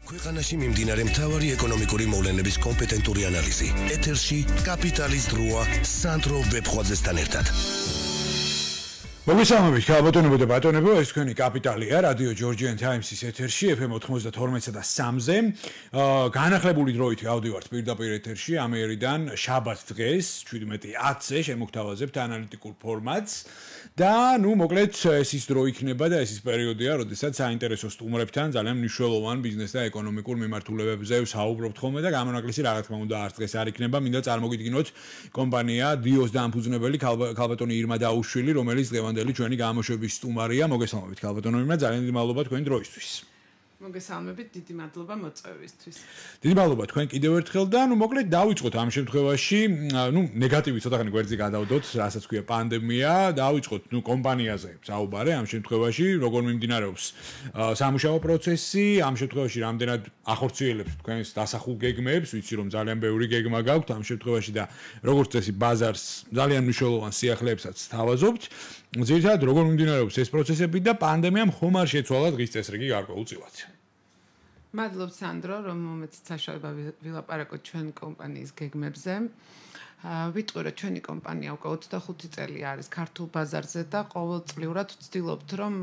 ქვეყანაში მიმდინარე მთავარი ეკონომიკური მოვლენების კომპეტენტური ანალიზი. ეთერში კაპიტალის დროა სანდრო ვებხვაძესთან ერთად. მოგესალმებით, ქალბატონებო და ბატონებო, ეს თქვენი კაპიტალია, რადიო Georgian Times-ის ეთერში, FM 92-და და 3-ზე. განახლებული დროით გავდივართ პირდაპირ ეთერში, ამერიდან შაბათ დღეს, 17:10-ზე შემოგთავაზებთ ანალიტიკურ ფორმატს. და, მოკლედ, ეს ის დრო იქნება და ეს ის პერიოდია, როდესაც საინტერესო სტუმრებთან ძალიან მნიშვნელოვან ბიზნეს და ეკონომიკურ მიმართულებებზე ვსაუბრობთ ხოლმე და გამონაკლისი რა თქმა უნდა არც დღეს არ იქნება, მინდა წარმოგიდგინოთ კომპანია DIOS დამფუძნებელი ქალბატონი ირმა დაუშვილი, რომელიც დღევანდელი ჩვენი გამოშვების სტუმარია. მოგესალმებით ქალბატონო ირმა, ძალიან დიდი მადლობა თქვენი დროისთვის. მოგესალმებით, დიდი მადლობა მოწვევისთვის. დიდი მადლობა თქვენ კიდევ ერთხელ და მოკლედ დავიწყოთ ამ შემთხვევაში, ნეგატივი ცოტახანი გვერდზე გადავდოთ, რასაც ქვია პანდემია, დავიწყოთ კომპანიაზე საუბარი ამ შემთხვევაში, როგორ მიმდინარეობს სამუშაო პროცესი, ამ შემთხვევაში რამდენად ახორციელებს თქვენს დასახულ გეგმებს, ვიცი რომ ძალიან ბევრი გეგმა გაქვთ ამ შემთხვევაში და როგორც წესი ბაზარს ძალიან მნიშვნელოვან სიახლეებსაც თავაზობთ. ძირითადად როგორ მიმდინარეობს ეს პროცესები და პანდემიამ ხომ არ შეცვალა დღის წესრიგი გარკვეულწილად. მადლობთ სანდრო, რომ მომეცით საშუალება ვილაპარაკოთ ჩვენ კომპანიის გეგმებზე. ვიტყვი რომ ჩვენი კომპანია უკვე 25 წელი არის ქართულ ბაზარზე და ყოველწლიურად ვცდილობთ რომ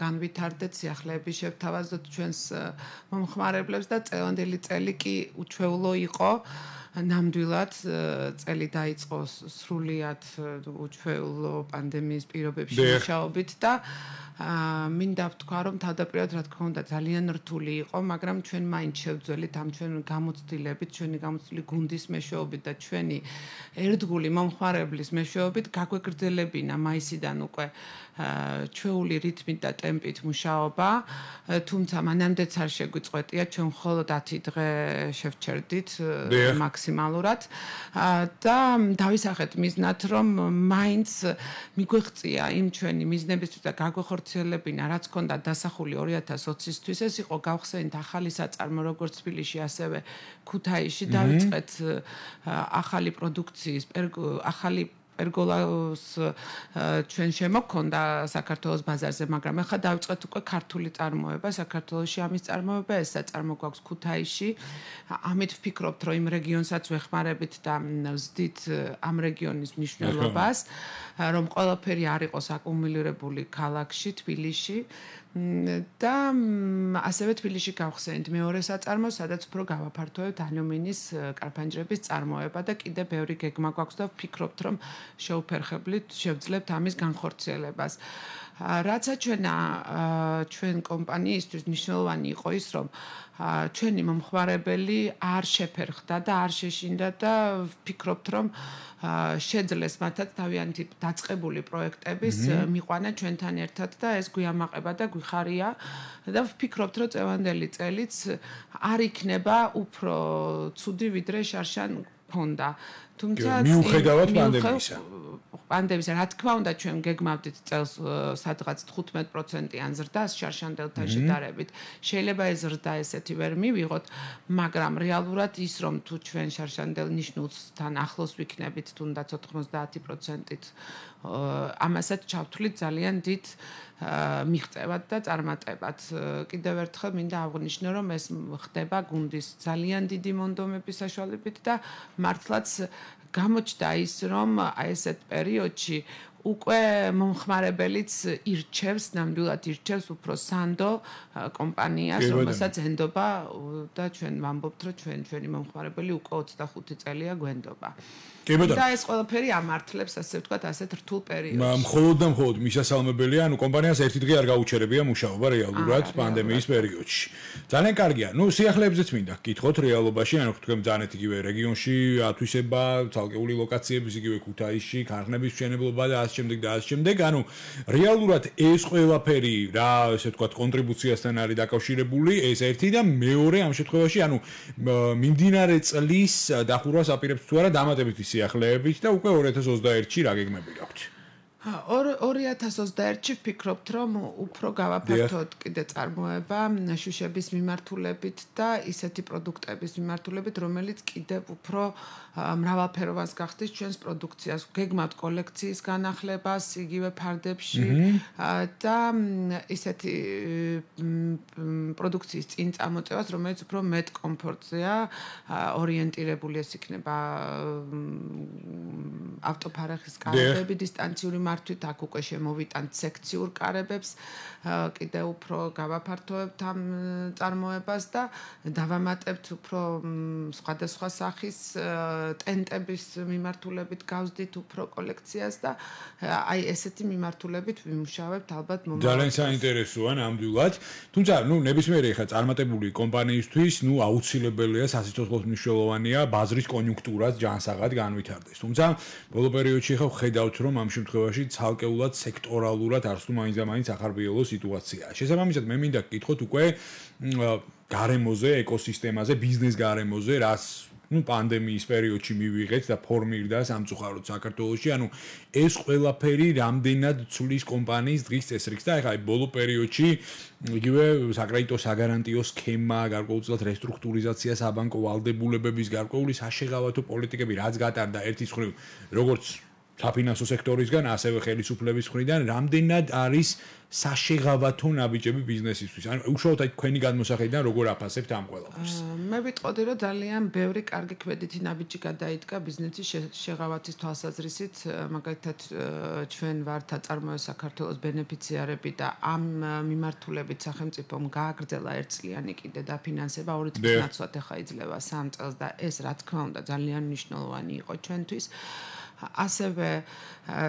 განვითარდეთ სიახლეები, შევთავაზოთ ჩვენს მომხმარებლებს და წელანდელი წელი კი უჩვეულო იყო. ნამდვილად წელი დაიწყო სრულიად უჩვეულო პანდემიის პირობებში მუშაობით და მინდა ვთქვა რომ თავდაპირველად რა თქმა უნდა ძალიან რთული იყო, მაგრამ ჩვენ მაინც შევძველით ამ ჩვენ გამოცდილებით, ჩვენი გამოცდილი გუნდის მეშვეობით და ჩვენი ერთგული მომხმარებლის მეშვეობით გაგვეგრძელებინა მაისიდან უკვე ჩვეული რითმით და ტემპით მუშაობა, თუმცა მანამდეც არ შეგვიწყვეტია, ჩვენ მხოლოდ 10 დღე შევჩერდით მაქსიმალურად და დავისახეთ მიზნად, რომ მაინც მიგვეღწია იმ ჩვენი მიზნებისთვის და გაგვეხორციელებინა, რაც ჰქონდა დასახული 2020-ისთვის, ეს იყო გავხსენით ახალი საწარმო როგორც თბილისში, ასევე ქუთაისში, დავიწყეთ ახალი პროდუქციის, ახალი პერგოლას ჩვენ შემოქონდა საქართველოს ბაზარზე, მაგრამ ახლა დავიწყეთ უკვე ქართული წარმოება, საქართველოში ამის წარმოება, ეს საწარმო გვაქვს ქუთაისში. ამით ვფიქრობთ, რომ იმ რეგიონსაც ვეხმარებით და ვზდით ამ რეგიონის მნიშვნელობას, რომ ყველაფერი არ იყოს აკუმულირებული ქალაქში, თბილისში. და ასევე თბილისში გავხსენით მეორე საწარმო, სადაც უფრო გავაფართოვებთ ალუმინის კარფანჯრების წარმოება და კიდე ბევრი გეგმა გვაქვს და ვფიქრობთ, რომ შევფერხებლით, შევძლებთ ამის განხორციელებას. რაცა ჩვენ კომპანიისთვის მნიშვნელოვანი იყო ის, რომ ჩვენი მომხმარებელი არ შეფერხდა და არ შეშინდა და ვფიქრობთ, რომ შეძლეს მათაც თავიანთი დაწყებული პროექტების მიყვანა ჩვენთან ერთად და ეს გვიამაყება და გვიხარია და ვფიქრობთ, რომ წევანდელი წელიც არ იქნება უფრო ცუდი ვიდრე შარშან ჰქონდა. თუმცა მიუხედავად პანდემიისა. რა თქმა უნდა ჩვენ გეგმავდით წელს სადღაც 15%-იან ზრდას შარშანდელთან შედარებით. შეიძლება ეს ზრდა ესეთი ვერ მივიღოთ, მაგრამ რეალურად ის რომ თუ ჩვენ შარშანდელ ნიშნულთან ახლოს ვიქნებით თუნდაც 90%-ით ამასაც ჩავთვლით ძალიან დიდ მიღწევად და წარმატებად. კიდევ ერთხელ მინდა აღვნიშნო, რომ ეს ხდება გუნდის ძალიან დიდი მონდომების საშუალებით და მართლაც გამოჩნდა ის, რომ ესეთ პერიოდში უკვე მომხმარებელიც ირჩევს, ნამდვილად ირჩევს უფრო სანდო კომპანიას, რომელსაც ენდობა და ჩვენ ვამბობთ, რომ ჩვენი მომხმარებელი უკვე 25 წელია გვენდობა. და ეს ყველაფერი ამართლებს, ასე ვთქვათ, ასეთ რთულ პერიოდში. მხოლოდ მისასალმებელია, კომპანიას ერთი დღე არ გაუჩერებია მუშაობა რეალურად პანდემიის პერიოდში. ძალიან კარგია. სიახლეებზეც მინდა გკითხოთ რეალობაში, თქვენ ბრძანეთ იგივე რეგიონში, ათვისება, ცალკეული ლოკაციების იგივე ქუთაისში, ქარხნების მშენებლობა და ასე შემდეგ. რეალურად ეს ყველაფერი რა, ესე ვთქვათ, კონტრიბუციასთან არის დაკავშირებული, ეს ერთი და მეორე ამ შემთხვევაში, მიმდინარე წლის დახურვას აპირებს თუ არა დამატებითი სიახლეებით და უკვე 2021-ში რა გეგმები გაქვთ? 2021-ში ვფიქრობთ, რომ უფრო გავაფართოთ კიდე წარმოება შუშების მიმართულებით და ისეთი პროდუქტების მიმართულებით, რომელიც კიდევ უფრო მრავალფეროვანს გახდის ჩვენს პროდუქციას. გეგმავთ კოლექციის განახლებას იგივე ფარდებში და ისეთი პროდუქციის წინ წამოწევას, რომელიც უფრო მეტ კომფორტზეა ორიენტირებული, ეს იქნება ავტოფარეხის კარები, დისტანციური მართვით, აქ უკვე შემოვიტანთ სექციურ კარებებს, კიდე უფრო გავაფართოვებთ ამ წარმოებას და დავამატებთ უფრო სხვადასხვა სახის ტენტების მიმართულებით გავზდით უფრო კოლექციას და აი ესეთი მიმართულებით ვიმუშავებთ ალბათ მომავალში. ძალიან საინტერესოა ნამდვილად. თუმცა, ნებისმიერი ხა წარმატებული კომპანიისთვის, აუცილებელია სასიცოცხლოს მნიშვნელოვანია ბაზრის კონიუნქტურას ჯანსაღად განვითარდეს. თუმცა, ბოლო პერიოდში ხა ვხედავთ, რომ ამ შემთხვევაში ცალკეულად სექტორალურად არც თუ მაინც ახარბიელო სიტუაციაა. შესაბამისად, მე მინდა გკითხოთ უკვე გარემოზე, ეკოსისტემაზე, ბიზნეს გარემოზე, რას პანდემიის პერიოდში მივიღეთ და ფორმირდა სამწუხაროდ საქართველოში. ეს ყველაფერი რამდენად ცვლის კომპანიის დღის წესრიგს და ეხლა ბოლო პერიოდში იგივე საკრედიტო საგარანტიო სქემა, გარკვეულწილად რესტრუქტურიზაცია საბანკო ვალდებულებების, გარკვეული საშეღავათო პოლიტიკები რაც გატარდა ერთის მხრივ, როგორც საფინანსო სექტორისგან, ასევე ხელისუფლების მხრიდან, რამდენად არის საშეღავათო ნაბიჯები ბიზნესისთვის. უშუალოდ თქვენი გადმოსახედიდან როგორ აფასებთ ამ ყველაფერს? მე ვიტყოდი, რომ ძალიან ბევრი კარგი კვედითი ნაბიჯი გადაიდგა ბიზნესის შეღავათის თვალსაზრისით, მაგალითად ჩვენ ვართ აწარმოე საქართველოს ბენეფიციარები და ამ მიმართულებით სახელმწიფომ გააგრძელა ერთწლიანი კიდე დაფინანსება 2 წლის ნაცვლად ახლა იძლევა 3 წელს და ეს რა თქმა უნდა ძალიან მნიშვნელოვანი იყო ჩვენთვის. ასევე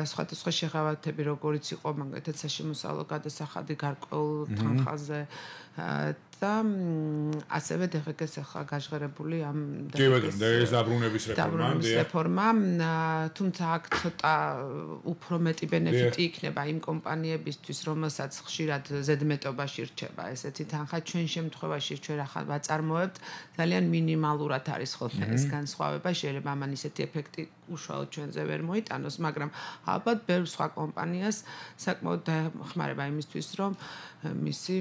სხვადასხვა შეღავათები როგორიც იყო მაგალითად საშემოსავლო გადასახადი გარკვეულ თანხაზე და ასევე DGS ახლა გაჟღერებული ამ DGS დაბრუნების რეფორმა, თუმცა აქ ცოტა უფრო მეტი ბენეფიტი იქნება იმ კომპანიებისთვის, რომელსაც ხშირად ზედმეტობაში რჩება ესეთი თანხა. ჩვენ შემთხვევაში ჩვენ ახლა ვაწარმოებთ, ძალიან მინიმალურად არის ხოლმე ეს განსხვავება, შეიძლება ამან ისეთი ეფექტი უშუალოდ ჩვენზე ვერ მოიტანოს, მაგრამ ალბათ ბევრ სხვა კომპანიას საკმაოდ დაეხმარება იმისთვის, რომ მისი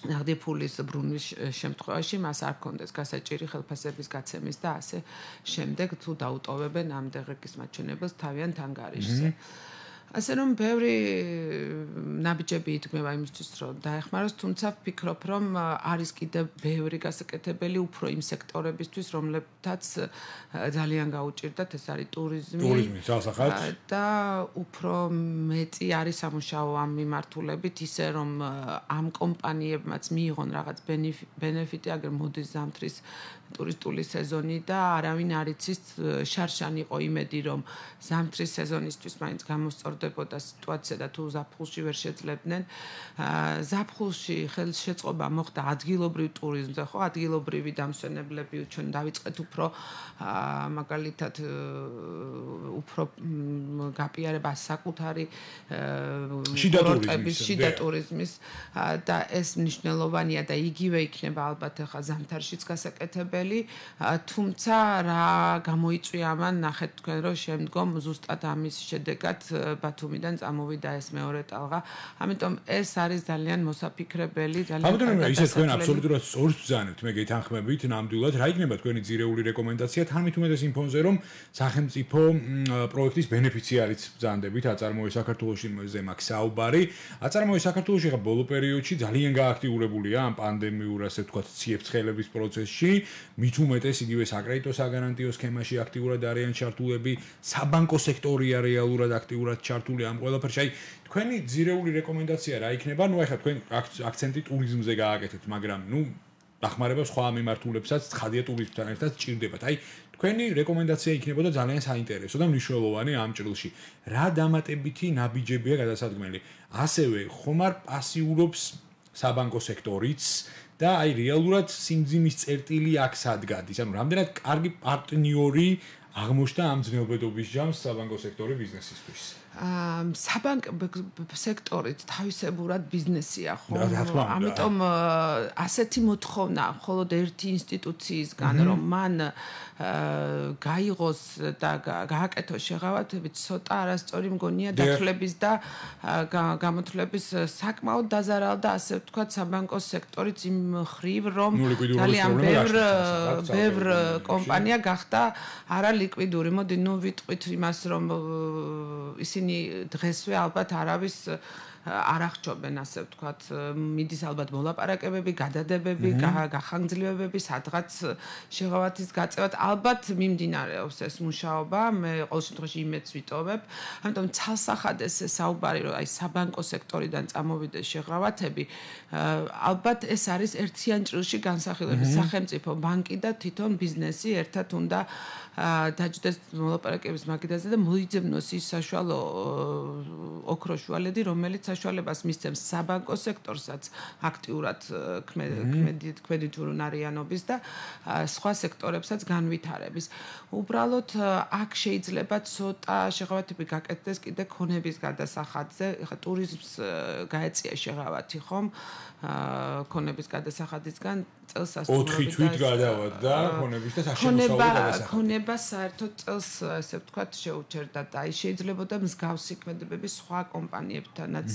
ნაღდი ფულის ბრუნვის შემთხვევაში მას არ კონდეს გასაჭირი ხელფასების გაცემის და ასე შემდეგ თუ დაუტოვებენ ამ DGS მაჩვენებელს თავიანთ ანგარიშზე. ასე რომ ბევრი ნაბიჯები იდგმება იმისთვის, რომ დაეხმაროს, თუმცა ვფიქრობ, რომ არის კიდევ ბევრი გასაკეთებელი უფრო იმ სექტორებისთვის, რომლებთაც ძალიან გაუჭირდათ, ეს არის ტურიზმი და უფრო მეტი არის სამუშაო ამ მიმართულებით, ისე რომ ამ კომპანიებმაც მიიღონ რაღაც ბენეფიტი, აგერ მოდის ზამთრის ტურისტული სეზონი და არავინ არ იცის, შარშან იყო იმედი, რომ ზამთრის სეზონისთვის მაინც გამოსწორდებოდა სიტუაცია და თუ ზაფხულში ვერ შეძლებდნენ. ზაფხულში ხელშეწყობა მოხდა ადგილობრივ ტურიზმზე, ხო, ადგილობრივი დამსვენებლები ჩვენ დავიწყეთ უფრო მაგალითად უფრო გაპიარება საკუთარი შიდა ტურიზმის და ეს მნიშვნელოვანია და იგივე იქნება ალბათ ახლა ზამთარშიც გასაკეთებელი, თუმცა რა გამოიწვია ამან ნახეთ თქვენ, რომ შემდგომ ზუსტად ამის შედეგად ბათუმიდან წამოვიდა ეს მეორე ტალღა. ამიტომ ეს არის ძალიან მოსაფიქრებელი, ძალიან ამიტომ ისე თქვენ აბსოლუტურად სწორს ბრძანებთ, მე გეთანხმებით ნამდვილად, რა იქნება თქვენი ძირეული რეკომენდაცია თანმით უმეტეს იმ ფონზე, რომ სახელმწიფო პროექტის ბენეფიციარიც ბრძანდებით, აწარმოე საქართველოში ზე მაქვს საუბარი. აწარმოე საქართველოში ხა ბოლო პერიოდში ძალიან გააქტიურებულია ამ პანდემიურ, ასე ვთქვათ, ციებ-ცხელების პროცესში, მით უმეტეს იგივე საკრედიტო საგარანტიო სქემაში აქტიურად არიან ჩართულები, საბანკო სექტორია რეალურად აქტიურად ჩართული ამ ყველაფერში. აი, თქვენი ძირეული რეკომენდაცია რა იქნება? ეხლა თქვენ აქცენტი ტურიზმზე გააკეთეთ, მაგრამ დახმარება სხვა მიმართულებსაც ცხადია ტურიზმთან ერთად სჭირდებათ. აი, თქვენი რეკომენდაცია იქნებოდა ძალიან საინტერესო და მნიშვნელოვანი ამ ჭრილში. რა დამატებითი ნაბიჯებია გადასადგმელი? ასევე ხომ არ პასიურობს საბანკო სექტორიც და აი რეალურად სიმძიმის წერტილი აქ სადგადის. ანუ რამდენად კარგი პარტნიორი აღმოჩნდა ამ ძნელბედობის ჯამს საბანკო სექტორი ბიზნესისთვის. საბანკო სექტორით თავისებურად ბიზნესია ხო? რა თქმა უნდა. ამიტომ ასეთი მოთხოვნა მხოლოდ ერთი ინსტიტუციისგან რომ მან გაიღოს და გააკეთოს შეღავათები ცოტა არასწორი მგონია დათვლების და გამოთვლების საკმაოდ დაზარალდა ასე ვთქვათ საბანკო სექტორიც იმ ხრივ რომ ძალიან ბევრ კომპანია გახდა არალიკვიდური. მოდი ნუ ვიტყვით იმას რომ ისინი დღესვე ალბათ არავის არ აღჭობენ ასე ვთქვათ მიდის ალბათ მოლაპარაკებები, გადადებები, გახანგრძლივებები, სადღაც შეღავათის გაწევად ალბათ მიმდინარეობს ეს მუშაობა. მე ყოველ შემთხვევაში იმედს ვიტოვებ. ამიტომ ცალსახად ეს საუბარი რომ აი საბანკო სექტორიდან წამოვიდეს შეღავათები, ალბათ ეს არის ერთიან ჭრილში განსახილველი. სახელმწიფო, ბანკი და თვითონ ბიზნესი ერთად უნდა დაჯდეს მოლაპარაკების მაგიდაზე და მოიძებნოს ის საშუალო ოქროშუალედი, რომელიც საშუალებას მისცემს საბანკო სექტორსაც აქტიურად ქმედითურუნარიანობის და სხვა სექტორებსაც განვითარების. უბრალოდ აქ შეიძლება ცოტა შეღავათები გაკეთდეს კიდე ქონების გადასახადზე. ეხლა ტურიზმს გაეწია შეღავათი ხომ? ქონების გადასახადისგან წელს ასწავლები 4 თვით გადავარდა ქონების და საშემოსავლო გადასახადი. ქონება საერთოდ წელს ესე ვთქვათ შეუჩერდა და აი შეიძლებოდა მსგავსი ქმედებები სხვა კომპანიებთანაც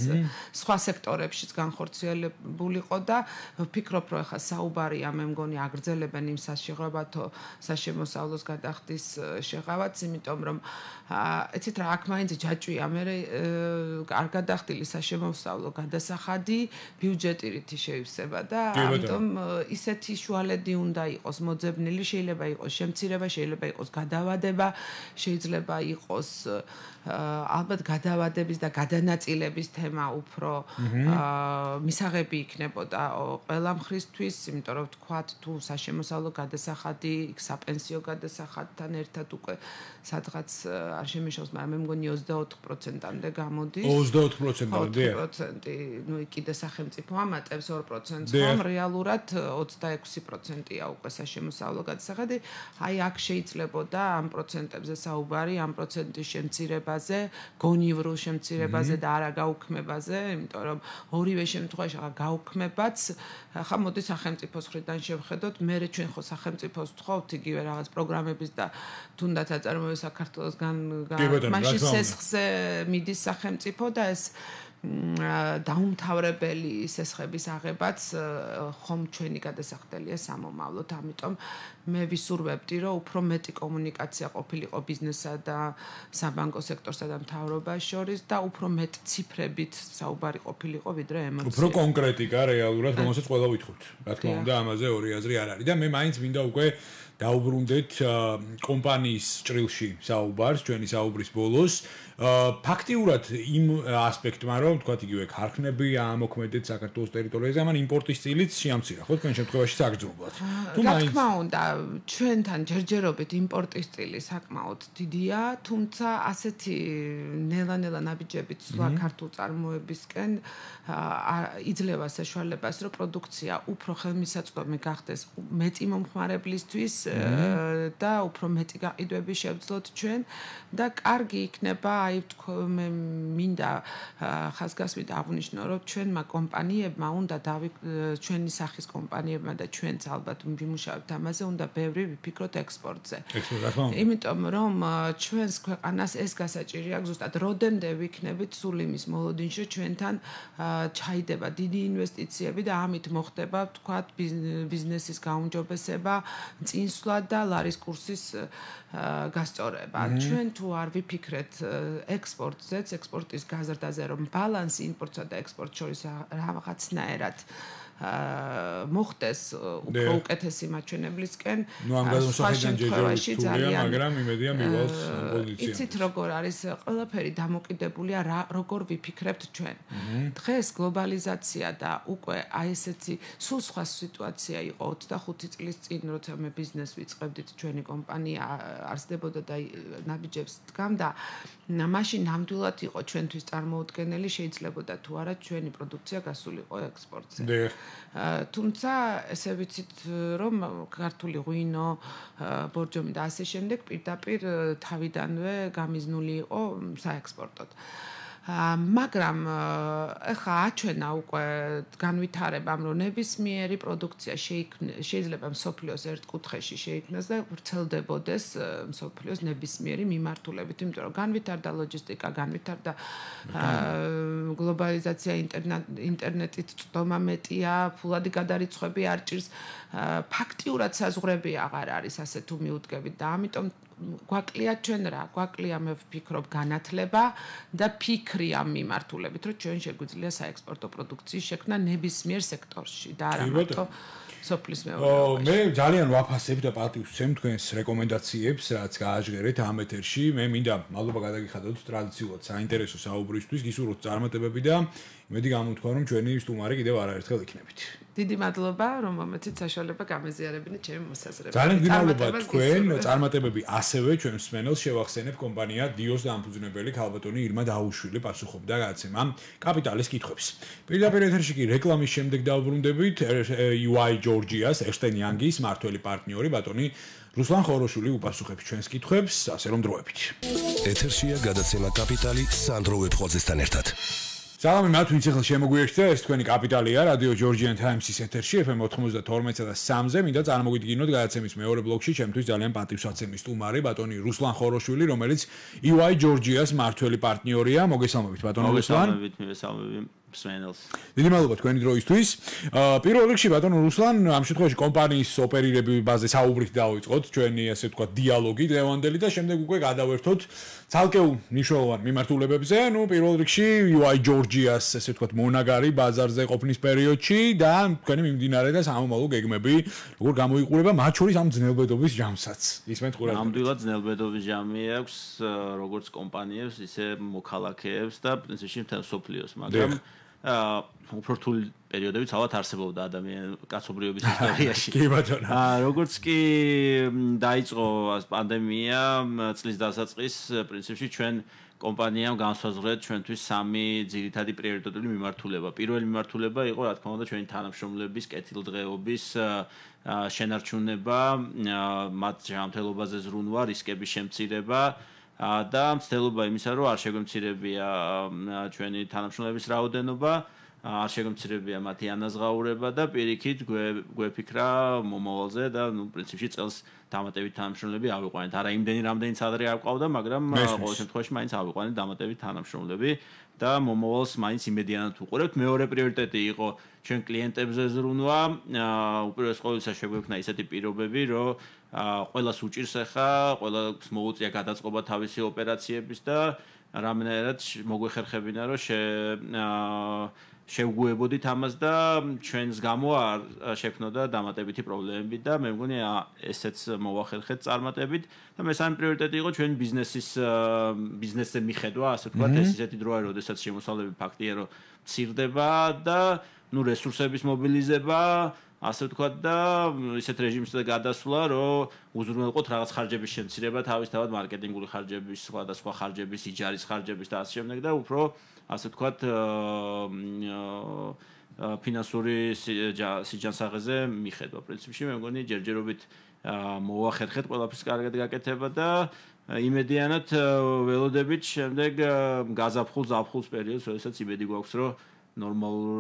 სხვა სექტორებშიც განხორციელებულიყო და ვფიქრობ რომ ახლა საუბარია მე მგონი აგრძელებენ იმ საშემოსავლოს გადახდის შეღავათს, იმიტომ რომ იცით რა აქ მაინც ჯაჭვია მე არ გადახდილი საშემოსავლო გადასახადი ბიუჯეტი რითი შეივსება და ამიტომ ისეთი შუალედი უნდა იყოს მოძებნილი, შეიძლება იყოს შემცირება, შეიძლება იყოს გადავადება, შეიძლება იყოს ალბათ გადავადების და გადანაწილების თემა უფრო მისაღები იქნებოდა ყველა მხრისთვის, იმიტომ რომ თქვათ თუ საშემოსავლო გადასახადი, საპენსიო გადასახადთან ერთად უკვე სადღაც არ შემიშავს, მაგრამ მე მგონი 24%-მდე გამოდის. 24%-მდე. 4%, ნუ კიდე სახელმწიფო ამატებს 2%, ხომ რეალურად 26%-ია უკვე საშემოსავლო გადასახადი. აი აქ შეიძლებოდა ამ პროცენტებზე საუბარი, ამ პროცენტის შემცირებაზე, გონივრულ შემცირებაზე და არა გაუქმებაზე, იმიტომ რომ ორივე შემთხვევაში გაუქმებაც ხა მოდი სახელმწიფოს მხრიდან შევხედოთ, მე ჩვენ ხო სახელმწიფოს ვთხოვთ იგივე რაღაც პროგრამების და თუნდაც აწარმოებს საქართველოსგან მაშინ სესხზე მიდის სახელმწიფო და ეს დაუმთავრებელი სესხების აღებაც ხომ ჩვენი გადასახდელია სამომავლოდ, ამიტომ მე ვისურვებდი რომ უფრო მეტი კომუნიკაცია ყოფილიყო ბიზნესსა და საბანკო სექტორსა და მთავრობას შორის და უფრო მეტ ციფრებით საუბარი ყოფილიყო ვიდრე ემოციები. უფრო კონკრეტიკა რეალურად რომელსაც ყველა ვითხოვთ. რა თქმა უნდა ამაზე ორი აზრი არ არის და მე მაინც მინდა უკვე დაუბრუნდეთ კომპანიის ჭრილში საუბარს, ჩვენი საუბრის ბოლოს. ფაქტიურად იმ ასპექტმა რომ თქვათ იგივე ქარხნები ამოქმედეთ საქართველოს ტერიტორიაზე, ამან იმპორტის წილიც შეამცირა, ხო თქვენ შემთხვევაში საგრძნობლად. თუ რა თქმა უნდა, ჩვენთან ჯერჯერობით იმპორტის წილი საკმაოდ დიდია, თუმცა ასეთი ნელა-ნელა ნაბიჯებით სვლა ქართულ წარმოებისკენ იძლევა საშუალებას, რომ პროდუქცია უფრო ხელმისაწვდომი გახდეს მეტი მომხმარებლისთვის და უფრო მეტი გაყიდვები შევძლოთ ჩვენ და კარგი იქნება აი მე მინდა ხაზგასმით აღნიშნო რომ ჩვენმა კომპანიებმა უნდა ჩვენი სახის კომპანიებმა და ჩვენც ალბათ ვიმუშავებთ ამაზე უნდა ბევრი ვიფიქროთ ექსპორტზე. იმიტომ რომ ჩვენს ქვეყანას ეს გასაჭირი აქვს ზუსტად როდემდე ვიქნებით სულ იმის მოლოდინში ჩვენთან ჩაიდება დიდი ინვესტიციები და ამით მოხდება თქვათ ბიზნესის გაუმჯობესება, წინსვლა და ლარის კურსის გასწორება. ჩვენ თუ არ ვიფიქრეთ ექსპორტზეც, ექსპორტის გაზრდაზე, რომ ბალანსი იმპორტსა და ექსპორტს შორის რაღაცნაირად მოხდეს უფრო უკეთესი მაჩვენებლისკენ. ნუ ამ გადმოსახედიდან ჯერჯერობით თულია, მაგრამ იმედია მივალს პოზიცია. იცით როგორ არის ყველაფერი დამოკიდებულია როგორ ვიფიქრებთ ჩვენ. დღეს გლობალიზაცია და უკვე აი ესეთი სულ სხვა სიტუაცია იყო 25 წლის წინ, როცა მე ბიზნეს ვიწყებდით, ჩვენი კომპანია არსდებოდა და ნაბიჯებს დგამდა. მაშინ ნამდვილად იყო ჩვენთვის წარმოუდგენელი, შეიძლებოდა თუ არა ჩვენი პროდუქცია გასულიყო ექსპორტზე. თუმცა ესე ვიცით რომ ქართული ღვინო, ბორჯომი და ასე შემდეგ პირდაპირ თავიდანვე გამიზნული იყო საექსპორტოდ. მაგრამ ეხა აჩვენა უკვე განვითარებამ რომ ნებისმიერი პროდუქცია შეიძლება მსოფლიოს ერთ კუთხეში შეიქმნას და ვრცელდებოდეს მსოფლიოს ნებისმიერი მიმართულებით, იმიტომ რომ განვითარდა ლოჯისტიკა, განვითარდა გლობალიზაცია, ინტერნეტით წვდომა მეტია, ფულადი გადარიცხვები არ ჭირს, ფაქტიურად საზღვრები აღარ არის ასე თუ მიუდგებით და ამიტომ გვაკლია ჩვენ რა, გვაკლია მე ვფიქრობ განათლება და ფიქრი ამ მიმართულებით, რომ ჩვენ შეგვიძლია საექსპორტო პროდუქციის შექმნა ნებისმიერ სექტორში და არა მარტო სოფლის მეურნეობაში. მე ძალიან ვაფასებ და პატივს ვცემ თქვენს რეკომენდაციებს, რაც გააჟღერეთ ამ ეთერში. მე მინდა მადლობა გადაგიხადოთ ტრადიციულად საინტერესო საუბრისთვის, გისურვოთ წარმატებები და იმედი გამოთქვა რომ ჩვენი სტუმარი კიდევ არაერთხელ იქნებით. დიდი მადლობა რომ მომეცით საშუალება გამეზიარებინე ჩემი მოსაზრება. ძალიან გიმალობა თქვენ, წარმატებები ასევე ჩვენ მსმენელს შევახსენებ კომპანია დიოს დამფუძნებელი ქალბატონი ირმა დაუშვილი პასუხობდა გადაცემამ კაპიტალის კითხვებს. პირდაპირ ეთერში კი რეკლამის შემდეგ დავბრუნდებით UI Georgias Ernst & Young-ის მართველი პარტნიორი ბატონი რუსლან ხოროშვილი უპასუხებს ჩვენს კითხვებს, ასე რომ დროებით. ეთერშია გადაცემა კაპიტალი სანდრო ვეფხვაძესთან ერთად. სალამი მათ ვინც ახლა შემოგვიერთდა, ეს თქვენი კაპიტალია რადიო Georgian Times-ის ეთერში FM 92.3-ზე. მინდა წარმოგიდგინოთ გადაცემის მეორე ბლოკში ჩემთვის ძალიან პატივსაცემი სტუმარი ბატონი რუსლან ხოროშვილი, რომელიც UI Georgias მართველი პარტნიორია. მოგესალმებით ბატონო რუსლან. მოგესალმებით მსმენელს. დიდი მადლობა თქვენი დროისთვის. პირველ რიგში ბატონო რუსლან, ამ შემთხვევაში კომპანიის ოპერირებაზე საუბრით დავიწყოთ ჩვენი ასე ვთქვათ დიალოგი დღევანდელი და შემდეგ უკვე გადავერთოთ ცალკეულ მნიშვნელოვან მიმართულებებზე. პირველ რიგში UI Georgias ასე ვთქვათ მონაგარი ბაზარზე ყოფნის პერიოდში და თქვენი მიმდინარე და სამომავლო გეგმები როგორ გამოიყურება მათ შორის ამ ძნელბედობის ჯამსაც. ისმენთ ყურადღებას. ნამდვილად ძნელბედობის ჯამი აქვს როგორც კომპანიებს, ისე მოქალაქეებს და პრინციპში მთელ სოფლიოს, მაგრამ უფრო რთული პერიოდებიც ალბათ არსებობდა ადამიანის კაცობრიობის ისტორიაში. კი ბატონო. როგორც კი დაიწყო პანდემია წლის დასაწყის, პრინციპში ჩვენ კომპანიამ განსაზღვრეთ ჩვენთვის სამი ძირითადი პრიორიტეტული მიმართულება. პირველი მიმართულება იყო, რა თქმა უნდა, ჩვენი თანამშრომლების კეთილდღეობის შენარჩუნება, მათ ჯანმრთელობაზე ზრუნვა, რისკების შემცირება და მცდელობა იმისა, რომ არ შეგვემცირებია ჩვენი თანამშრომლების რაოდენობა, არ შეგვემცირებია მათი ანაზღაურება და პირიქით გვეფიქრა მომავალზე და პრინციპში წელს დამატებით თანამშრომლები ავიყვანეთ. არა იმდენი რამდენიც ადრე არ ყავდა, მაგრამ ყოველ შემთხვევაში მაინც ავიყვანეთ დამატებით თანამშრომლები და მომავალს მაინც იმედიანად ვუყურებთ. მეორე პრიორიტეტი იყო ჩვენ კლიენტებზე ზრუნვა. უპირველეს ყოვლისა შეგვექნა ისეთი პირობები, რომ ყველას უჭირს ახლა, ყველას მოუწია გადაწყობა თავისი ოპერაციების და რამენერად მოგვეხერხებინა, რომ შევგუებოდით ამას და ჩვენს გამო არ შექმნოდა დამატებითი პრობლემები და მე მგონი ესეც მოვახერხეთ წარმატებით და მესამე პრიორიტეტი იყო ჩვენი ბიზნესზე მიხედვა, ასე ვთქვათ, ეს ისეთი დროა, როდესაც შემოსავლები ფაქტია, რომ მცირდება და რესურსების მობილიზება, ასე ვთქვათ და ისეთ რეჟიმში გადასვლა, რომ უზრუნველყოთ რაღაც ხარჯების შემცირება, თავისთავად მარკეტინგული ხარჯების, სხვადასხვა ხარჯების, იჯარის ხარჯების და ასე შემდეგ და უფრო ასე ვთქვათ ფინანსური სიჯანსაღეზე მიხედვა. პრინციპში მე მგონი ჯერჯერობით მოვახერხეთ ყველაფრის კარგად გაკეთება და იმედიანად ველოდებით შემდეგ გაზაფხულ-ზაფხულის პერიოდს, როდესაც იმედი გვაქვს, რომ ნორმალურ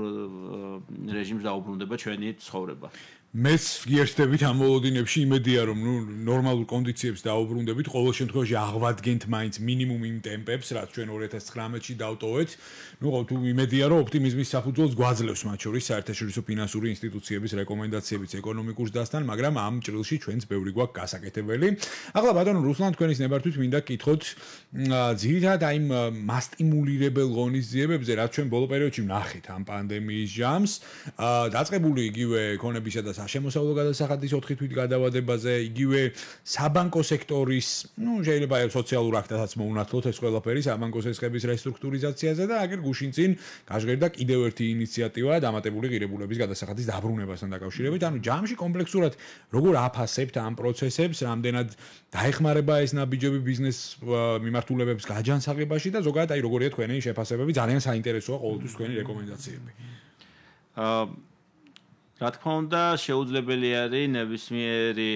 რეჟიმს დაუბრუნდება ჩვენი ცხოვრება. მეც გიერთდებით ამ მოლოდინებში, იმედია რომ ნორმალურ კონდიციებს დაუბრუნდებით, ყოველ შემთხვევაში აღვადგენთ მაინც მინიმუმ იმ ტემპებს, რაც ჩვენ 2019-ში დავტოვეთ. თუ იმედია რომ ოპტიმიზმის საფუძველს გვაძლევს მათ შორის საერთაშორისო ფინანსური ინსტიტუციების რეკომენდაციებიც ეკონომიკურ ზრდასთან, მაგრამ ამ ჭრილში ჩვენც ბევრი გვაქვს გასაკეთებელი. ახლა ბატონო რუსლან თქვენის ნებართვით მინდა გკითხოთ ძირითადად აი მასტიმულირებელ ღონისძიებებზე, რაც ჩვენ ბოლო პერიოდში ვნახეთ ამ პანდემიის ჯამს, დაწყებული იგივე ეკონომიკისა და შემოსავლო გადასახადის 4 თვით გადავადებაზე, იგივე საბანკო სექტორის, შეიძლება სოციალურ აქტადაც მოუნათლოთ ეს ყველაფერი საბანკო სესხების რესტრუქტურიზაციაზე და აგერ გუშინ წინ გაჟღერდა კიდევ ერთი ინიციატივა დამატებული ღირებულების გადასახადის დაბრუნებასთან დაკავშირებით. ანუ ჯამში კომპლექსურად როგორ აფასებთ ამ პროცესებს, რამდენად დაეხმარება ეს ნაბიჯები ბიზნეს მიმართულებებს გაჯანსაღებაში და ზოგადად აი როგორია თქვენი შეფასებები, ძალიან საინტერესოა ყოველთვის თქვენი რეკომენდაციები. რა თქმა უნდა, შეუძლებელი არის ნებისმიერი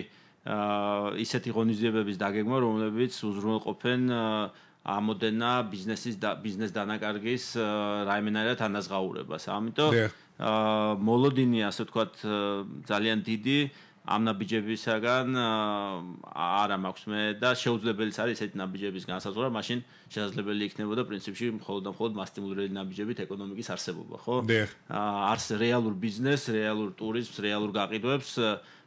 ისეთი ღონისძიებების დაგეგმა, რომლებიც უზრუნველყოფენ ამოდენა ბიზნეს დანაკარგის რაიმენარად ანაზღაურებას. ამიტომ მოლოდინი, ასე ვთქვათ, ძალიან დიდი ამ ნაბიჯებისაგან არა მაქვს მე და შეუძლებელიც არის ესეთი ნაბიჯების განსაზღვრა, მაშინ შესაძლებელი იქნებოდა პრინციპში მხოლოდ და მხოლოდ მასტიმულირებული ნაბიჯებით ეკონომიკის არსებობა, ხო? არც რეალურ ბიზნესს, რეალურ ტურიზმს, რეალურ გაყიდვებს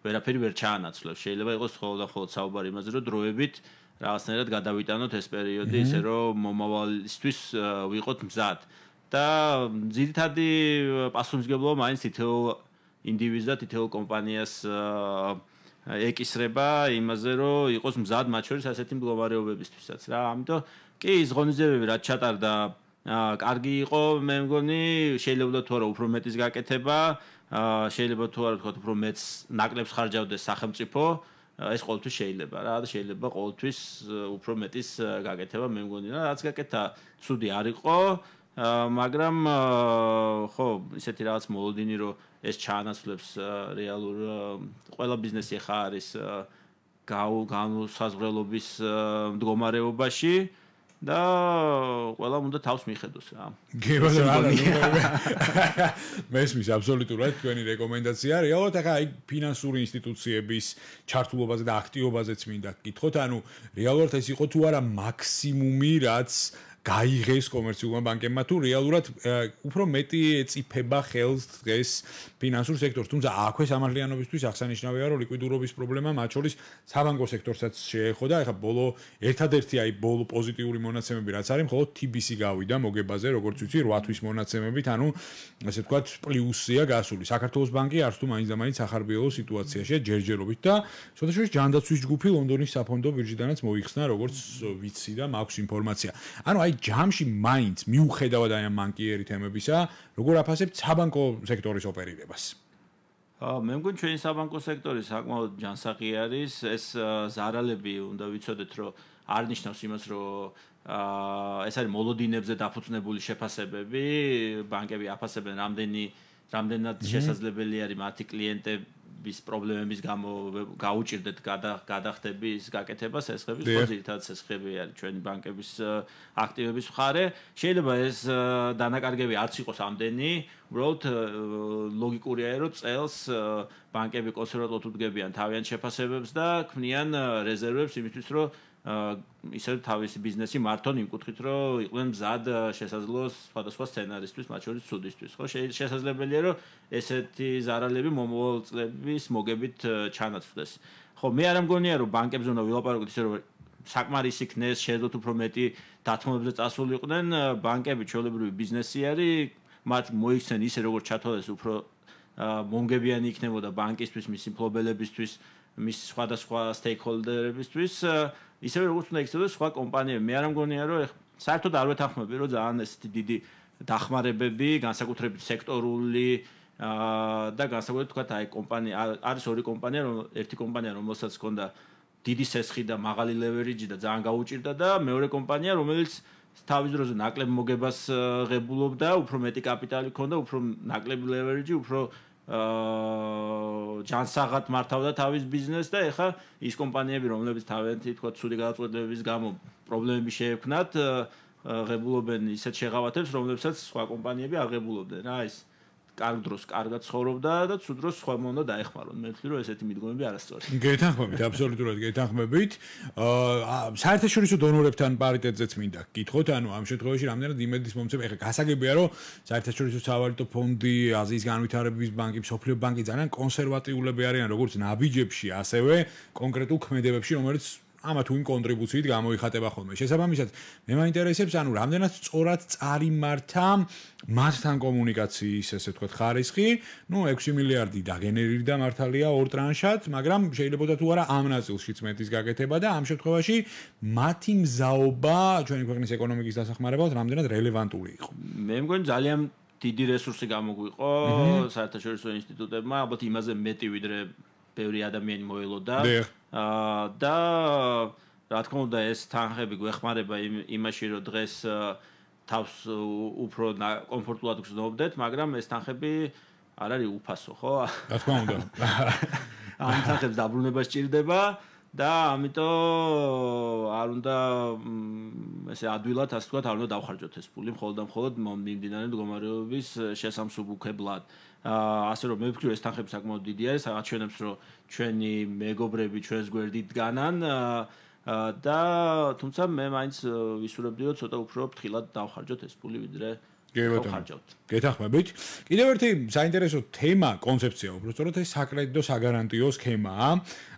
ვერაფერი ვერ ჩაანაცვლებს. შეიძლება იყოს მხოლოდ და მხოლოდ საუბარი იმაზე, რომ დროებით რაღაცნაირად გადავიტანოთ ეს პერიოდი, ისე რომ მომავალისთვის ვიყოთ მზად. და ძირითადი პასუხისმგებლობა მაინც თითოეულ ინდივიდს და თითოეულ კომპანიას ეკისრება იმაზე, რომ იყოს მზად მათ შორის ასეთი მდგომარეობებისთვისაც რა. ამიტომ კი ის ღონისძიებები რაც ჩატარდა კარგი იყო, მე მგონი შეიძლება თუ არა უფრო მეტის გაკეთება, შეიძლება თუ არა თქვათ უფრო მეტს ნაკლებს ხარჯავდეს სახელმწიფო, ეს ყოველთვის შეიძლება რა და შეიძლება ყოველთვის უფრო მეტის გაკეთება, მე მგონი რა, რაც გაკეთა ცუდი არ იყო. მაგრამ ხო, ისეთი რაღაც მოლოდინი რომ ეს ჩაანაცვლებს რეალურ ყველა ბიზნესი ხა არის განუსაზღვრელობის მდგომარეობაში და ყველა უნდა თავს მიხედოს რა. მესმის აბსოლუტურად თქვენი რეკომენდაცია. რეალურად ახლა აი ფინანსური ინსტიტუციების ჩართულობაზე და აქტივობაზეც მინდა გკითხოთ. ანუ რეალურად ეს იყო თუ არა მაქსიმუმი, რაც გაიღეს კომერციულმა ბანკებმა თუ რეალურად უფრო მეტი ეწიფება ხელს დღეს ფინანსურ სექტორს. თუმცა აქვე სამართლიანობისთვის აღსანიშნავია, რომ ლიკვიდურობის პრობლემა მათ შორის საბანკო სექტორსაც შეეხოდა. ეხლა ერთადერთი ბოლო პოზიტიური მონაცემები რაც არის, მხოლოდ TBC გავიდა მოგებაზე, როგორც ვიცი, 8 თვის მონაცემებით, ანუ ასე ვთქვათ, პლუსია გასული. საქართველოს ბანკი არც თუ მაინც და მაინც ახარბიელო სიტუაციაშია ჯერჯერობით და შესაძლოა ჯანდაცვის ჯგუფი ლონდონის საფონდო ბირჟიდანაც მოიხსნა, როგორც ვიცი და მაქვს ინფორმაცია. ანუ აი ჯამში მაინც მიუხედავად აი ამ მანკიერი თემებისა, როგორ აფასებთ საბანკო სექტორის ოპერირებას? მე მგონი ჩვენი საბანკო სექტორი საკმაოდ ჯანსაღი არის. ეს ზარალები უნდა ვიცოდეთ, რომ არ ნიშნავს იმას, რომ ეს არის მოლოდინებზე დაფუძნებული შეფასებები, ბანკები აფასებენ რამდენად შესაძლებელი არის მათი კლიენტების პრობლემების გამო გაუჭირდეთ გადახდების გაკეთებას ესხების, ხო ძირითადად ესხები არის ჩვენი ბანკების აქტივების მხარე. შეიძლება ეს დანაკარგები არც იყოს ამდენი, უბრალოდ ლოგიკურია, რომ წელს ბანკები კონსერვატორად უდგებიან თავიანთ შეფასებებს და ქმნიან რეზერვებს იმისთვის, რომ ისე თავისი ბიზნესი მართონ იმ კუთხით, რომ იყვნენ მზად შესაძლოა სხვადასხვა სცენარისთვის, მათ შორის ცუდისთვის, ხო? შესაძლებელია, რომ ესეთი ზარალები მომავალ წლების მოგებით ჩანაცვლდეს. ხო, მე არ მგონია, რომ ბანკებზე უნდა ვილაპარაკოთ ისე, რომ საკმარისი იქნეს, შეეძლოთ უფრო მეტი დათმობებზე წასულიყვნენ, ბანკები ჩვეულებრივი ბიზნესი არის, მათ მოიქცნენ ისე, როგორც ჩათვალეს, უფრო მომგებიანი იქნებოდა ბანკისთვის, მისი მფლობელებისთვის, მის სხვადასხვა სტეიქჰოლდერებისთვის, ისევე როგორც უნდა იქცეოდეს სხვა კომპანიები. მე არ მგონია, რომ საერთოდ არ ვეთანხმები, რომ ძალიან ესეთი დიდი დახმარებები, განსაკუთრებით სექტორული და განსაკუთრებით თქვა აი კომპანია არის ორი კომპანია, ერთი კომპანია რომელსაც ჰქონდა დიდი სესხი და მაღალი ლევერიჯი და ძალიან გაუჭირდა და მეორე კომპანია რომელიც თავის დროზე ნაკლებ მოგებას ღებულობდა, უფრო მეტი კაპიტალი ჰქონდა, უფრო ნაკლები ლევერიჯი, უფრო ჯანსაღად მართავდა თავის ბიზნესს და ეხლა ის კომპანიები, რომლებიც თავიანთი თქვა ცუდი გადაწყვეტილებების გამო პრობლემები შეექმნათ, ღებულობენ ისეთ შეღავათებს, რომლებსაც სხვა კომპანიები არ ღებულობდნენ. რა ის კარგ დროს კარგად ცხოვრობდა და ცუდ დროს სხვა უნდა დაეხმარონ. მე ვთვლი, რომ ესეთი მიდგომები არასწორია. გეთანხმებით, აბსოლუტურად გეთანხმებით. საერთაშორისო დონორებთან პარიტეტზეც მინდა გკითხოთ, ანუ ამ შემთხვევაში რამდენად იმედის მომცემ, ეხლა გასაგებია, რომ საერთაშორისო სავალუტო ფონდი, აზიის განვითარების ბანკი, მსოფლიო ბანკი ძალიან კონსერვატიულები არიან, როგორც ნაბიჯებში, ასევე კონკრეტულ ქმედებებში, რომელიც ამა თუ იმ კონტრიბუციით გამოიხატება ხოლმე. შესაბამისად, მე მაინტერესებს, ანუ რამდენად სწორად წარიმართა მათთან კომუნიკაციის, ესე ვთქვათ, ხარისხი. 6 მილიარდი დაგენერირდა მართალია ორ ტრანშად, მაგრამ შეიძლება თუ არა ამ ნაწილშიც მეტის გაკეთება და ამ შემთხვევაში მათი მზაობა ჩვენი ქვეყნის ეკონომიკის დასახმარებლად რამდენად რელევანტური იყო. მე მგონი ძალიან დიდი რესურსი გამოგვიყო საერთაშორისო ინსტიტუტებმა, ალბათ იმაზე მეტი ვიდრე ბევრი ადამიანი მოელოდა და რა თქმა უნდა ეს თანხები გვეხმარება იმაში რომ დღეს თავს უფრო კომფორტულად გრძნობდეთ, მაგრამ ეს თანხები არ არის უფასო, ხო? რა თქმა უნდა. ამ თანხებს დაბრუნება სჭირდება და ამიტომ არ უნდა ესე ადვილად ასე ვთქვათ, არ უნდა დავხარჯოთ ეს ფული, მხოლოდ და მხოლოდ მიმდინარე მდგომარეობის შესამსუბუქებლად. ასე რომ მე ვფიქრობ ეს თანხები საკმაოდ დიდი არის, აჩვენებს რომ ჩვენი მეგობრები ჩვენს გვერდით დგანან და თუმცა მე მაინც ვისურვებდიო ცოტა უფრო ფრთხილად დავხარჯოთ ეს ფული ვიდრე დავხარჯავთ. გეთანხმებით. კიდევ ერთი საინტერესო თემა, კონცეფცია უბრალოდ ეს საკრედიტო საგარანტიო სქემაა.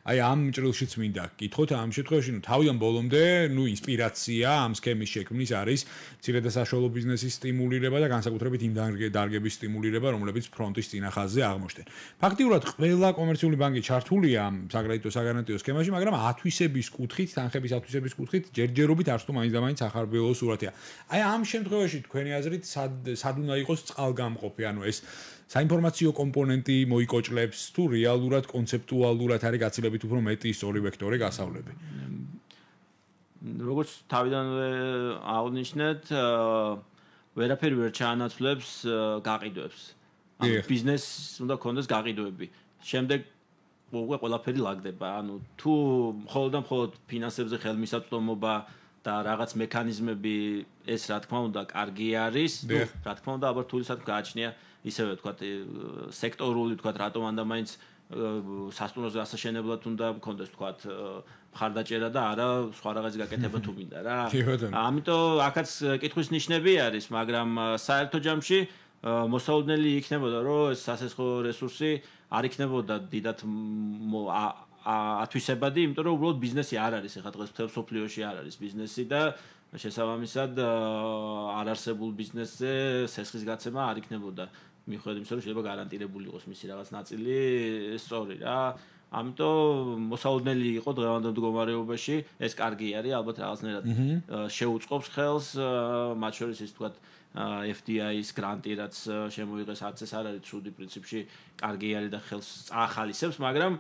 აი ამ ჭრილშიც მინდა გკითხოთ ამ შემთხვევაში თავიდან ბოლომდე ინსპირაცია ამ სქემის შექმნის არის მცირე და საშუალო ბიზნესის სტიმულირება და განსაკუთრებით იმ დარგების სტიმულირება, რომლებიც ფრონტის წინა ხაზზე აღმოჩნდნენ. ფაქტიურად ყველა კომერციული ბანკი ჩართულია ამ საკრედიტო საგარანტიო სქემაში, მაგრამ ათვისების კუთხით, თანხების ათვისების კუთხით ჯერჯერობით არც თუ მაინც და მაინც ახარბიელო სურათია. აი ამ შემთხვევაში თქვენი აზრით სად უნდა იყოს წყალგამყოფი, ანუ ეს საინფორმაციო კომპონენტი მოიკოჭლებს თუ რეალურად კონცეპტუალურად არის გაცილებით უფრო მეტი სწორი ვექტორი გასავლები. როგორც თავიდანვე აღნიშნეთ, ვერაფერი ვერ ჩაანაცვლებს გაყიდვებს. ანუ ბიზნესს უნდა ქონდეს გაყიდვები. შემდეგ უკვე ყველაფერი ლაგდება. ანუ თუ მხოლოდ და მხოლოდ ფინანსებზე ხელმისაწვდომობა და რაღაც მექანიზმები ეს რა თქმა უნდა კარგი არის, ну, რა თქმა უნდა, აბა რთულისად გააჩნია ისევე ვთქვათ სექტორული ვთქვათ რატომ ანდა მაინც სასტუმროზე ასაშენებლად უნდა მქონდეს ვთქვათ მხარდაჭერა და არა სხვა რაღაცის გაკეთება თუ მინდა რა. ამიტომ აქაც კითხვის ნიშნები არის, მაგრამ საერთო ჯამში მოსაოდნელი იქნებოდა რომ ეს სასესხო რესურსი არ იქნებოდა დიდად ათვისებადი, იმიტომ რომ უბრალოდ ბიზნესი არ არის ეხლა დღეს მთელ სოფლიოში არ არის ბიზნესი და შესაბამისად არ არსებულ ბიზნესზე სესხის გაცემა არ იქნებოდა მიუხედავად იმისა, რომ შეიძლება გარანტირებული იყოს მისი რაღაც ნაწილი სწორი რა. ამიტომ მოსაოდნელი იყო დღევანდელ მდგომარეობაში, ეს კარგი არის, ალბათ რაღაცნაირად შეუწყობს ხელს, მათ შორის ის თქვათ FDI-ის გრანტი რაც შემოიღეს, არც ეს არ არის ცუდი პრინციპში, კარგი არის და ხელს ახალისებს, მაგრამ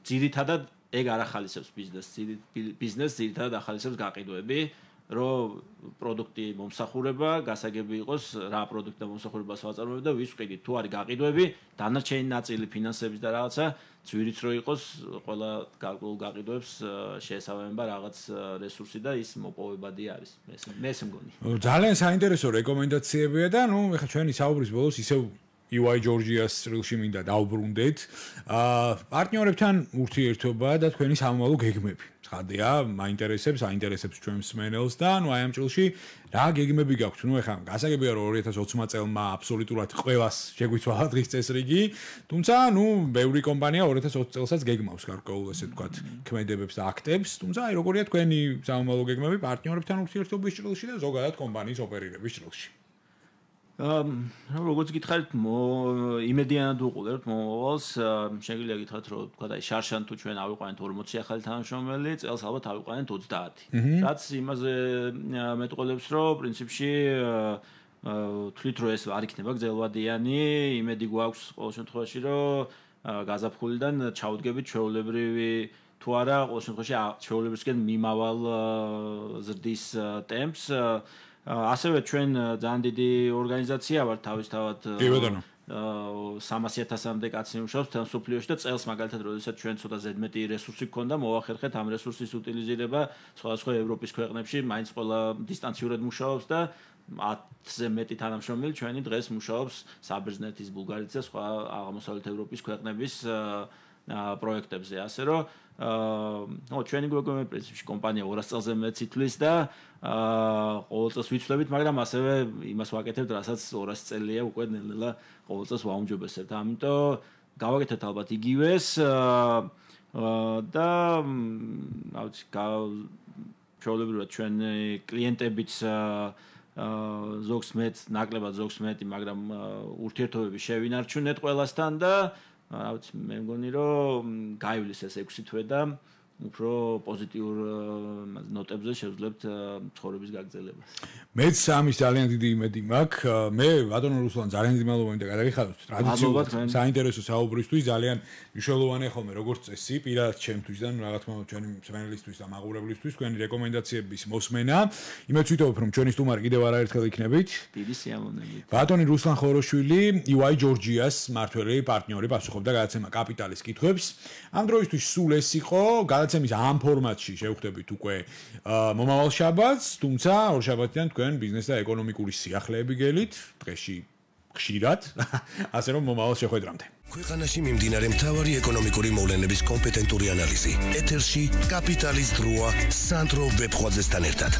ძირითადად ეგ არ ახალისებს ბიზნესს, ძირითადად ახალისებს გაყიდვები. რომ პროდუქტი მომსახურება, გასაგები იყოს რა პროდუქტი და მომსახურებას ვაწარმოებ და ვის ვყიდით, თუ არის გაყიდვები, დანარჩენი ნაწილი ფინანსების და რაღაცა ძვირიც რო იყოს, ყველა გარკვეულ გაყიდვებს შეესაბამება რაღაც რესურსი და ის მოპოვებადი არის. მე ეს მგონი. ძალიან საინტერესო რეკომენდაციებია და ნუ ეხლა ჩვენი საუბრის ბოლოს ისევ UI Georgia-ს წრილში მინდა დავბრუნდეთ. პარტნიორებთან ურთიერთობა და თქვენი სამომავლო გეგმები. ცხადია, აინტერესებს ჩვენ მსმენელს და ნუ აი ამ წრილში რა გეგმები გაქვთ? ნუ ეხლა გასაგებია რომ 2020 წელმა აბსოლუტურად ყველას შეგვიცვალა დღის წესრიგი, თუმცა ნუ ბევრი კომპანია 2020 წელსაც გეგმავს გარკვეულ ესე ვთქვათ ქმედებებს და აქტებს, თუმცა აი როგორია თქვენი სამომავლო გეგმები პარტნიორებთან ურთიერთობის წრილში და ზოგადად კომპანიის ოპერირების წრილში? როგორც გითხარით, იმედიანად ვუყურებთ მომავალს, შეგვიძლია გითხრათ, რომ თქვა და შარშან თუ ჩვენ ავიყვანეთ 40 ახალი თანამშრომელი, წელს ალბათ ავიყვანეთ 30. რაც იმაზე მეტყოლებს, რომ პრინციპში თვლით რომ ეს არ იქნება გრძელვადიანი, იმედი გვაქვს ყოველ შემთხვევაში, რომ გაზაფხულიდან ჩავდგებით ჩვეულებრივი თუ არა, ყოველ შემთხვევაში ჩვეულებრივისკენ მიმავალ ზრდის ტემპს. ასევე ჩვენ ძალიან დიდი ორგანიზაცია ვართ თავისთავად 300,000-მდე კაცი მუშაობს თან სოფლიოში და წელს მაგალითად როდესაც ჩვენ ცოტა ზედმეტი რესურსი გქონდა მოვახერხეთ ამ რესურსის უტილიზირება სხვადასხვა ევროპის ქვეყნებში მაინც ყველა დისტანციურად მუშაობს და 10-ზე მეტი თანამშრომელი ჩვენი დღეს მუშაობს საბერძნეთის, ბულგარეთის და სხვა აღმოსავლეთ ევროპის ქვეყნების პროექტებზე ასე რომ ჩვენი გვეგმები პრინციპში კომპანია 200 წელზე მეც ითვლის და ყოველ წელს ვიცვლებით, მაგრამ ასევე იმას ვაკეთებთ, რასაც 200 წელია უკვე ნელ-ნელა ყოველ წელს ვაუმჯობესებთ. ამიტომ გავაკეთეთ ალბათ იგივეს და ავიც ჩვეულებრივად ჩვენი კლიენტებიც ზოგს მეც, ნაკლებად ზოგს მეტი, მაგრამ ურთიერთობები შევინარჩუნეთ ყველასთან და ავიც მე მგონი რომ გაივლის ეს 6 თვე და უფრო პოზიტიურ ნოტებზე შევძლებთ ცხოვრების გაგრძელებას. მეც ამის ძალიან დიდი იმედი მაქვს. მე ბატონო რუსლან ძალიან დიდი მადლობა და გადაგიხადოთ ტრადიციულად საინტერესო საუბრისთვის ძალიან მნიშვნელოვანია ხოლმე როგორც წესი პირადად ჩემთვის და რა თქმა უნდა ჩვენი მსმენელისთვის და მაყურებლისთვის თქვენი რეკომენდაციების მოსმენა. იმეც ვიტყობ რომ ჩვენი სტუმარი კიდევ არაერთხელ იქნებით. დიდი სიამოვნებით. ბატონი რუსლან ხოროშვილი, EY Georgia-ს მართველი პარტნიორი პასუხობდა გადაცემა კაპიტალის კითხვებს. ამ დროისთვის სულ ეს იყო გადაცემის ამ ფორმატში შევხვდებით უკვე მომავალ შაბათს, თუმცა ორ შაბათიდან თქვენ ბიზნეს და ეკონომიკური სიახლეები გელით, დღეში ხშირად, ასე რომ მომავალ შეხვედრამდე. ქვეყანაში მიმდინარე მთავარი ეკონომიკური მოვლენების კომპეტენტური ანალიზი. ეთერში კაპიტალის დროა სანდრო ვებხვაძესთან ერთად.